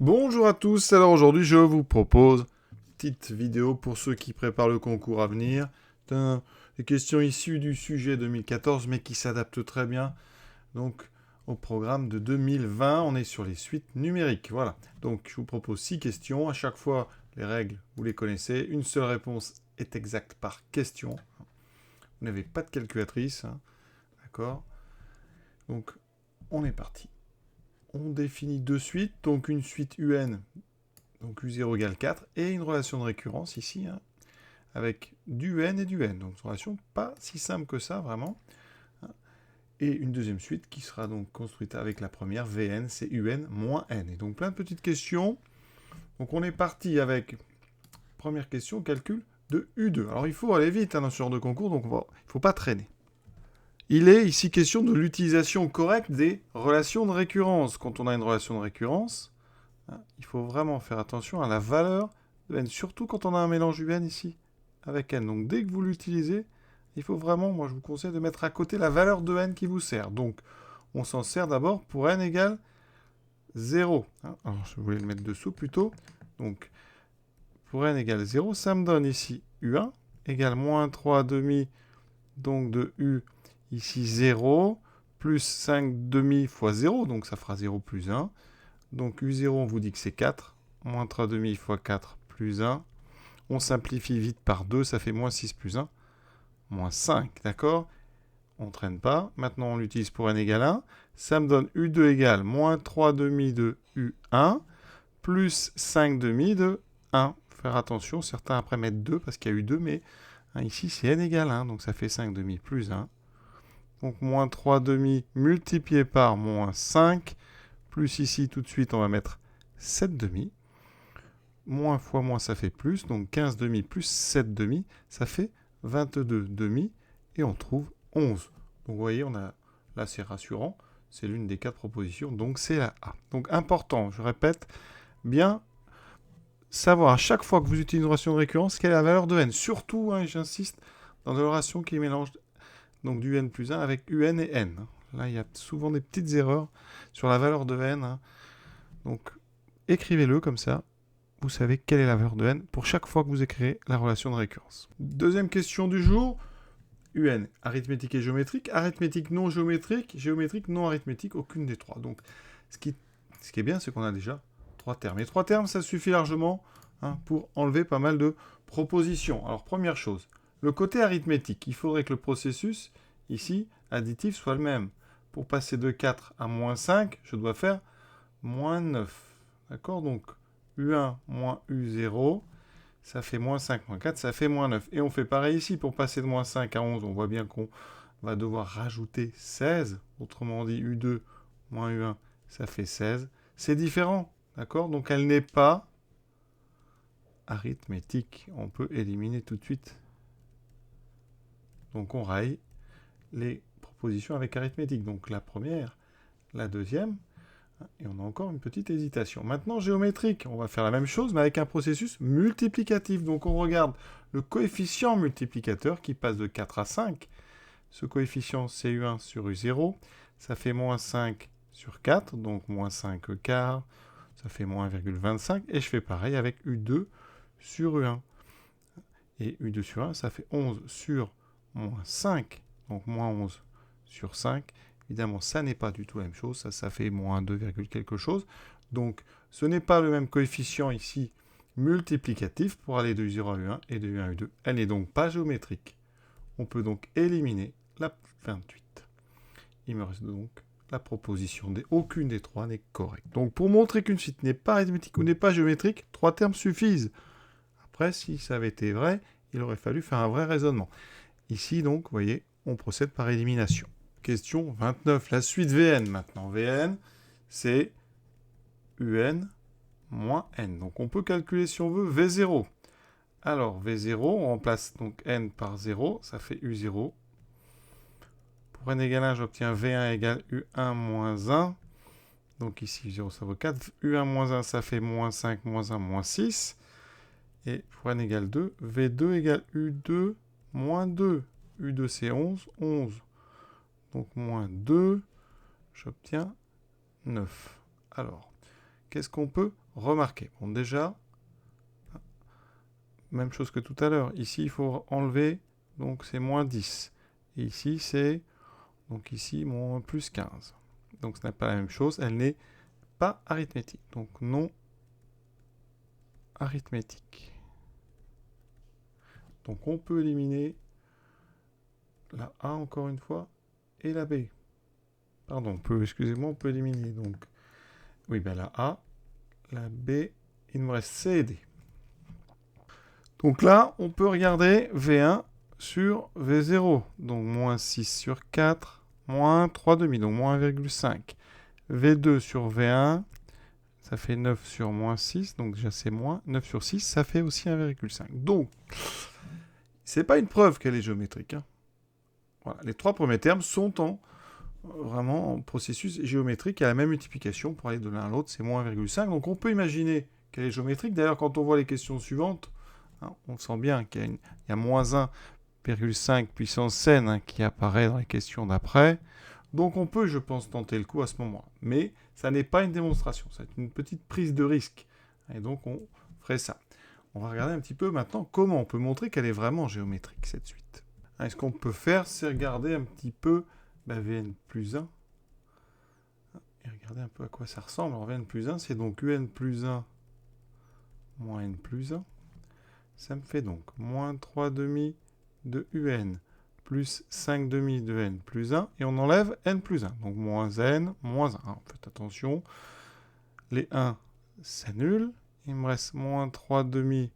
Bonjour à tous, alors aujourd'hui je vous propose une petite vidéo pour ceux qui préparent le concours à venir. Des questions issues du sujet 2014 mais qui s'adaptent très bien donc au programme de 2020. On est sur les suites numériques, voilà. Donc je vous propose 6 questions, à chaque fois les règles vous les connaissez, une seule réponse est exacte par question. Vous n'avez pas de calculatrice, hein. D'accord? Donc on est parti. On définit deux suites, donc une suite UN. Donc U0 égale 4, et une relation de récurrence ici, hein, avec du N et du N. Donc une relation pas si simple que ça, vraiment. Et une deuxième suite qui sera donc construite avec la première, Vn, c'est UN moins N. Et donc plein de petites questions. Donc on est parti avec, première question, calcul de U2. Alors il faut aller vite dans ce genre de concours, donc il ne faut pas traîner. Il est ici question de l'utilisation correcte des relations de récurrence. Quand on a une relation de récurrence, il faut vraiment faire attention à la valeur de n, surtout quand on a un mélange UN ici avec n. Donc dès que vous l'utilisez, il faut vraiment, moi je vous conseille de mettre à côté la valeur de n qui vous sert. Donc on s'en sert d'abord pour n égale 0. Alors je voulais le mettre dessous plutôt. Donc pour n égale 0, ça me donne ici U1 égale moins 3 demi, donc de U ici 0, plus 5 demi fois 0, donc ça fera 0 plus 1. Donc U0, on vous dit que c'est 4. Moins 3 demi fois 4 plus 1. On simplifie vite par 2, ça fait moins 6 plus 1. Moins 5, d'accord? On ne traîne pas. Maintenant, on l'utilise pour n égale 1. Ça me donne U2 égale moins 3 demi de U1 plus 5 demi de 1. Faire attention, certains après mettent 2 parce qu'il y a U2, mais ici c'est n égale 1, donc ça fait 5 demi plus 1. Donc moins 3 demi multiplié par moins 5, plus ici tout de suite on va mettre 7 demi. Moins fois moins, ça fait plus. Donc 15 demi plus 7 demi, ça fait 22 demi. Et on trouve 11. Donc vous voyez, là c'est rassurant. C'est l'une des 4 propositions. Donc c'est la A. Donc important, je répète, bien savoir à chaque fois que vous utilisez une relation de récurrence, quelle est la valeur de n. Surtout, j'insiste, dans des relations qui mélangent donc du n plus 1 avec un et n. Là, il y a souvent des petites erreurs sur la valeur de n. Donc écrivez-le comme ça. Vous savez quelle est la valeur de n pour chaque fois que vous écrivez la relation de récurrence. Deuxième question du jour. UN, arithmétique et géométrique. Arithmétique non géométrique, géométrique non arithmétique, aucune des trois. Donc, ce qui est bien, c'est qu'on a déjà 3 termes. Et 3 termes, ça suffit largement pour enlever pas mal de propositions. Alors, première chose, le côté arithmétique. Il faudrait que le processus, ici, additif, soit le même. Pour passer de 4 à moins 5, je dois faire moins 9. D'accord? Donc, U1 moins U0, ça fait moins 5 moins 4, ça fait moins 9. Et on fait pareil ici, pour passer de moins 5 à 11, on voit bien qu'on va devoir rajouter 16. Autrement dit, U2 moins U1, ça fait 16. C'est différent, d'accord? Donc elle n'est pas arithmétique. On peut éliminer tout de suite. Donc on raille les propositions avec arithmétique. Donc la première, la deuxième, et on a encore une petite hésitation. Maintenant, géométrique, on va faire la même chose, mais avec un processus multiplicatif. Donc on regarde le coefficient multiplicateur qui passe de 4 à 5. Ce coefficient, c'est U1 sur U0. Ça fait moins 5 sur 4, donc moins 5 quart. Ça fait moins 1,25. Et je fais pareil avec U2 sur U1. Et U2 sur 1, ça fait 11 sur moins 5, donc moins 11 sur 5. Évidemment, ça n'est pas du tout la même chose. Ça fait moins 2, quelque chose. Donc, ce n'est pas le même coefficient ici multiplicatif pour aller de U0 à U1 et de U1 à U2. Elle n'est donc pas géométrique. On peut donc éliminer la 28. Il me reste donc la proposition D. Aucune des trois n'est correcte. Donc, pour montrer qu'une suite n'est pas arithmétique ou n'est pas géométrique, 3 termes suffisent. Après, si ça avait été vrai, il aurait fallu faire un vrai raisonnement. Ici, donc, vous voyez, on procède par élimination. Question 29, la suite Vn maintenant. Vn, c'est Un moins n. Donc on peut calculer, si on veut, V0. Alors, V0, on remplace donc n par 0, ça fait U0. Pour n égale 1, j'obtiens V1 égale U1 moins 1. Donc ici, U0, ça vaut 4. U1 moins 1, ça fait moins 5, moins 1, moins 6. Et pour n égale 2, V2 égale U2 moins 2. U2, c'est 11, 11. Donc moins 2, j'obtiens 9. Alors, qu'est-ce qu'on peut remarquer? Bon, déjà, même chose que tout à l'heure. Ici, il faut enlever, donc c'est moins 10. Et ici, c'est, donc ici, moins plus 15. Donc, ce n'est pas la même chose. Elle n'est pas arithmétique. Donc, non arithmétique. Donc, on peut éliminer la A, encore une fois, et la B. Pardon, excusez-moi, on peut éliminer, donc, oui, ben la A, la B, il me reste C et D. Donc là, on peut regarder V1 sur V0. Donc moins 6 sur 4, moins 3,5, donc moins 1,5. V2 sur V1, ça fait 9 sur moins 6, donc déjà c'est moins. 9 sur 6, ça fait aussi 1,5. Donc, c'est pas une preuve qu'elle est géométrique. Hein. Voilà. Les trois premiers termes sont vraiment en processus géométrique et à la même multiplication pour aller de l'un à l'autre, c'est moins 1,5. Donc on peut imaginer qu'elle est géométrique. D'ailleurs, quand on voit les questions suivantes, hein, on sent bien qu'il y a moins 1,5 puissance n hein, qui apparaît dans les questions d'après. Donc on peut, je pense, tenter le coup à ce moment-là. Mais ça n'est pas une démonstration, c'est une petite prise de risque. Et donc on ferait ça. On va regarder un petit peu maintenant comment on peut montrer qu'elle est vraiment géométrique, cette suite. Et ce qu'on peut faire, c'est regarder un petit peu Vn plus 1. Et regardez un peu à quoi ça ressemble. Alors Vn plus 1, c'est donc Un plus 1 moins N plus 1. Ça me fait donc moins 3,5 de Un plus 5,5 de N plus 1. Et on enlève N plus 1. Donc moins N, moins 1. Alors, faites attention. Les 1 s'annulent. Il me reste moins 3,5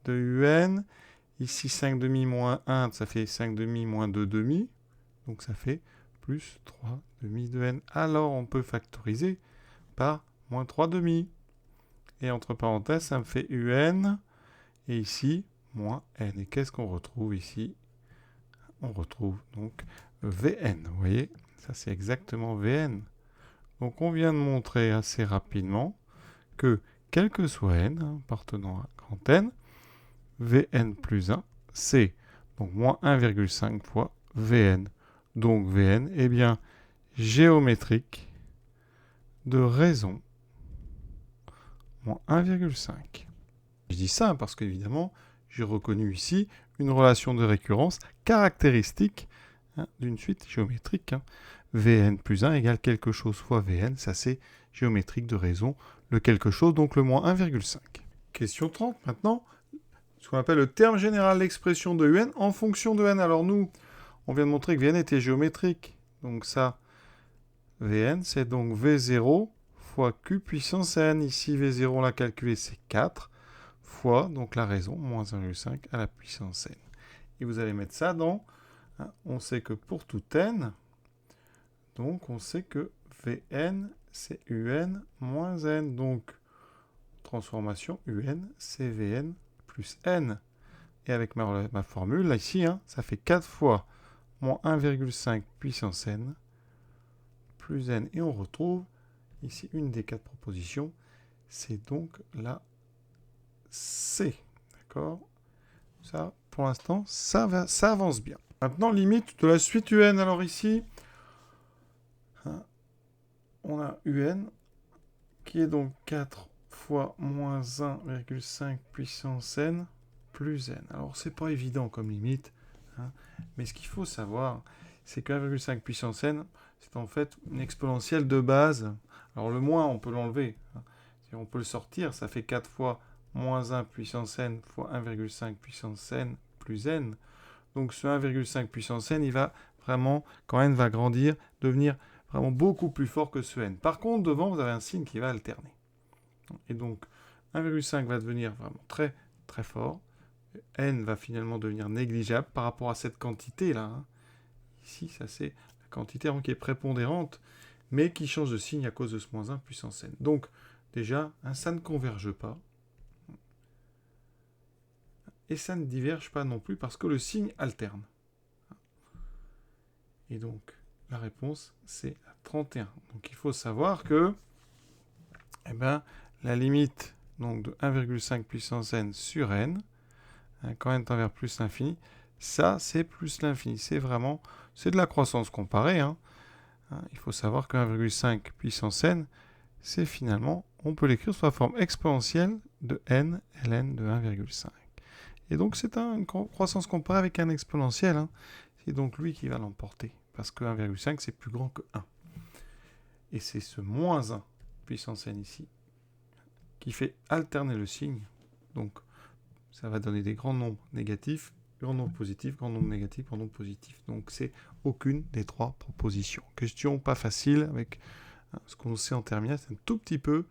de Un. Ici 5,5 moins 1, ça fait 5,5 moins 2,5. Donc ça fait plus 3,5 de N. Alors on peut factoriser par moins 3,5. Et entre parenthèses, ça me fait Un. Et ici, moins N. Et qu'est-ce qu'on retrouve ici? On retrouve donc Vn. Vous voyez, ça c'est exactement Vn. Donc on vient de montrer assez rapidement que quel que soit n appartenant à grand N, Vn plus 1, c'est donc moins 1,5 fois Vn. Donc Vn est bien géométrique de raison moins 1,5. Je dis ça parce qu'évidemment, j'ai reconnu ici une relation de récurrence caractéristique d'une suite géométrique. Vn plus 1 égale quelque chose fois Vn, ça c'est géométrique de raison, le quelque chose, donc le moins 1,5. Question 30 maintenant, ce qu'on appelle le terme général d'expression de Un en fonction de n. Alors nous, on vient de montrer que Vn était géométrique, donc ça, Vn c'est donc V0 fois Q puissance n. Ici V0 on l'a calculé, c'est 4 fois, donc la raison, moins 1,5 à la puissance n. Et vous allez mettre ça dans, on sait que pour tout n, donc on sait que Vn c'est Un moins n, donc transformation Un c'est Vn plus n. Et avec ma formule, là ici, ça fait 4 fois moins 1,5 puissance n plus n. Et on retrouve ici une des 4 propositions, c'est donc la C. D'accord? Ça, pour l'instant, ça avance bien. Maintenant, limite de la suite Un. Alors ici, on a Un qui est donc 4 fois moins 1,5 puissance n plus n. Alors, c'est pas évident comme limite, mais ce qu'il faut savoir, c'est que 1,5 puissance n, c'est en fait une exponentielle de base. Alors, le moins, on peut l'enlever. Si on peut le sortir, ça fait 4 fois moins 1 puissance n fois 1,5 puissance n plus n. Donc ce 1,5 puissance n, il va vraiment, quand n va grandir, devenir vraiment beaucoup plus fort que ce n. Par contre, devant, vous avez un signe qui va alterner. Et donc 1,5 va devenir vraiment très très fort. N va finalement devenir négligeable par rapport à cette quantité-là. Ici, ça c'est la quantité qui est prépondérante, mais qui change de signe à cause de ce moins 1 puissance n. Donc déjà, ça ne converge pas. Et ça ne diverge pas non plus parce que le signe alterne. Et donc, la réponse, c'est la 31. Donc, il faut savoir que la limite donc, de 1,5 puissance n sur n, quand n tend vers plus l'infini, ça, c'est plus l'infini. C'est vraiment, c'est de la croissance comparée. Il faut savoir que 1,5 puissance n, c'est finalement on peut l'écrire sous la forme exponentielle de n ln de 1,5. Et donc c'est une croissance comparée avec un exponentiel. Hein. C'est donc lui qui va l'emporter, parce que 1,5 c'est plus grand que 1. Et c'est ce moins 1 puissance n ici qui fait alterner le signe. Donc ça va donner des grands nombres négatifs, grand nombre positif, grand nombre négatif, grand nombre positif. Donc c'est aucune des trois propositions. Question pas facile avec ce qu'on sait en terminale, c'est un tout petit peu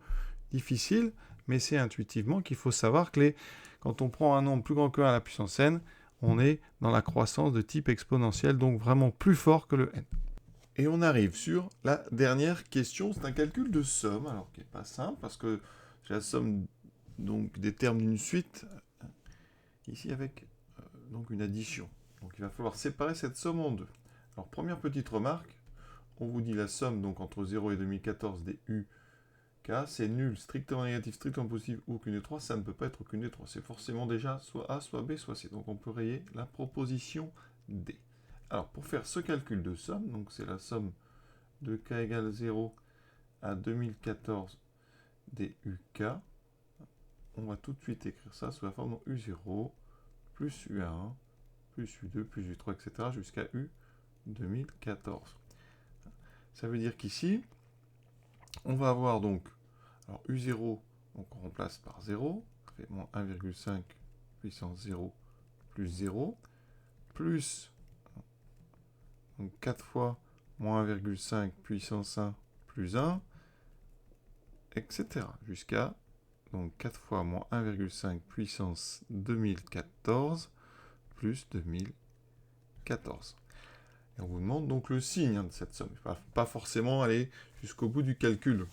difficile, mais c'est intuitivement qu'il faut savoir que quand on prend un nombre plus grand que 1 à la puissance n, on est dans la croissance de type exponentiel, donc vraiment plus fort que le n. Et on arrive sur la dernière question, c'est un calcul de somme, alors qui n'est pas simple, parce que c'est la somme donc, des termes d'une suite, ici avec donc une addition. Donc il va falloir séparer cette somme en deux. Alors première petite remarque, on vous dit la somme donc entre 0 et 2014 des UK, c'est nul, strictement négatif, strictement positif ou aucune des trois, ça ne peut pas être aucune des trois. C'est forcément déjà soit A, soit B, soit C. Donc on peut rayer la proposition D. Alors pour faire ce calcul de somme, donc c'est la somme de K égale 0 à 2014 des UK, on va tout de suite écrire ça sous la forme U0 plus U1 plus U2 plus U3, etc. jusqu'à U 2014. Ça veut dire qu'ici, on va avoir donc, alors U0, donc on remplace par 0, ça fait moins 1,5 puissance 0 plus 0, plus donc 4 fois moins 1,5 puissance 1 plus 1, etc. Jusqu'à donc 4 fois moins 1,5 puissance 2014 plus 2014. Et on vous demande donc le signe de cette somme. Il ne va pas forcément aller jusqu'au bout du calcul.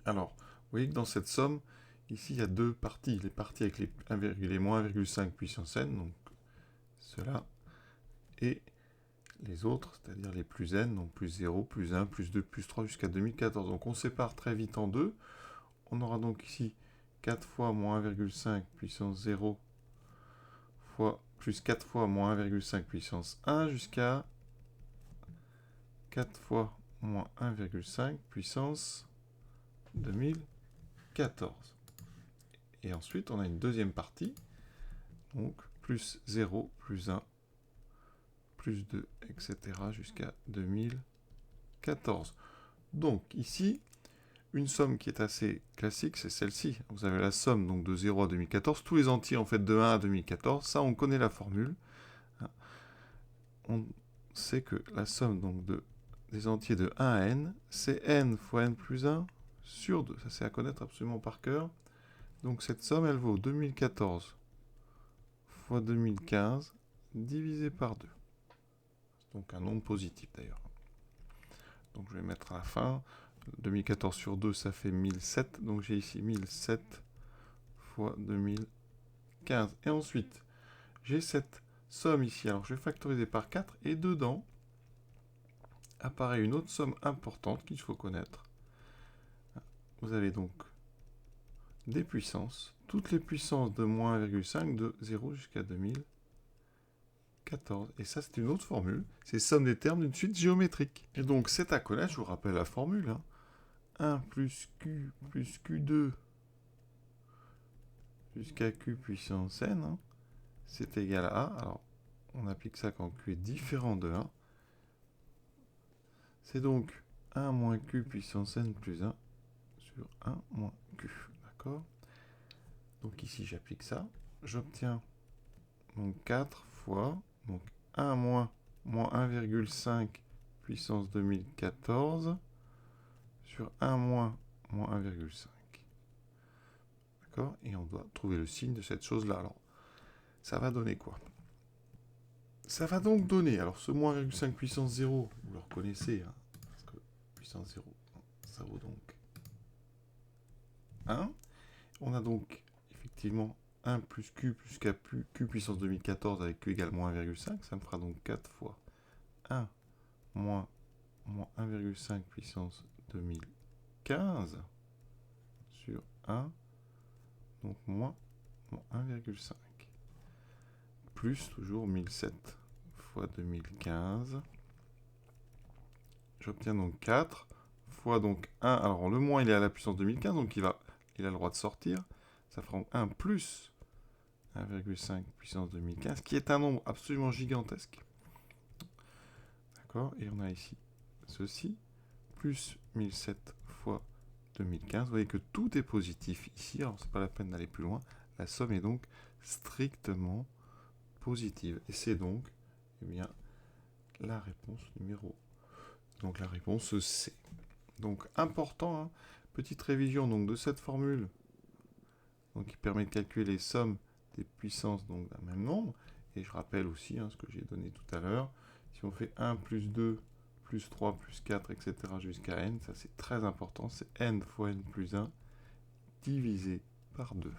Alors, vous voyez que dans cette somme, ici, il y a deux parties. Les parties avec les moins 1,5 puissance n, donc cela, et les autres, c'est-à-dire les plus n, donc plus 0, plus 1, plus 2, plus 3, jusqu'à 2014. Donc on sépare très vite en deux. On aura donc ici 4 fois moins 1,5 puissance 0 fois plus 4 fois moins 1,5 puissance 1 jusqu'à 4 fois moins 1,5 puissance 2014. Et ensuite, on a une deuxième partie, donc plus 0, plus 1, plus 2, etc. jusqu'à 2014. Donc ici, une somme qui est assez classique, c'est celle-ci. Vous avez la somme donc, de 0 à 2014, tous les entiers en fait de 1 à 2014, ça on connaît la formule. On sait que la somme donc, des entiers de 1 à n, c'est n fois n plus 1 sur 2. Ça c'est à connaître absolument par cœur. Donc cette somme, elle vaut 2014 fois 2015 divisé par 2. Donc un nombre positif d'ailleurs. Donc je vais mettre à la fin. 2014 sur 2, ça fait 1007. Donc j'ai ici 1007 fois 2015. Et ensuite, j'ai cette somme ici. Alors je vais factoriser par 4. Et dedans, apparaît une autre somme importante qu'il faut connaître. Vous avez donc des puissances. Toutes les puissances de moins 1,5 de 0 jusqu'à 2014. Et ça, c'est une autre formule. C'est somme des termes d'une suite géométrique. Et donc, c'est à connaître. Je vous rappelle la formule. 1 plus Q2 jusqu'à Q puissance n, c'est égal à A. Alors, on applique ça quand Q est différent de 1. C'est donc 1 moins Q puissance n plus 1 sur 1 moins Q. D'accord? Donc ici, j'applique ça. J'obtiens donc 4 fois donc 1 moins 1,5 puissance 2014 sur 1 moins 1,5. D'accord? Et on doit trouver le signe de cette chose-là. Alors, ça va donner quoi? Ça va donc donner, alors ce moins 1,5 puissance 0, vous le reconnaissez, hein, parce que puissance 0, ça vaut donc 1. On a donc effectivement 1 plus Q Q puissance 2014 avec Q égale moins 1,5, ça me fera donc 4 fois 1 moins 1,5 puissance 2015 sur 1, donc moins 1,5. Plus toujours 1007 fois 2015. J'obtiens donc 4 fois donc 1. Alors le moins, il est à la puissance 2015, donc il a le droit de sortir. Ça fera 1 plus 1,5 puissance 2015, qui est un nombre absolument gigantesque. D'accord? Et on a ici ceci, plus 1007 fois 2015. Vous voyez que tout est positif ici, alors c'est pas la peine d'aller plus loin. La somme est donc strictement positive. Et c'est donc, eh bien, la réponse numéro. Donc la réponse C. Donc important, hein, petite révision donc, de cette formule donc, qui permet de calculer les sommes des puissances donc, d'un même nombre. Et je rappelle aussi ce que j'ai donné tout à l'heure. Si on fait 1 plus 2 plus 3 plus 4, etc. jusqu'à n, ça c'est très important, c'est n fois n plus 1 divisé par 2.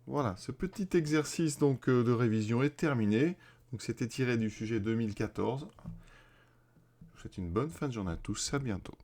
Voilà, ce petit exercice donc, de révision est terminé. Donc c'était tiré du sujet 2014. Je vous souhaite une bonne fin de journée à tous, à bientôt.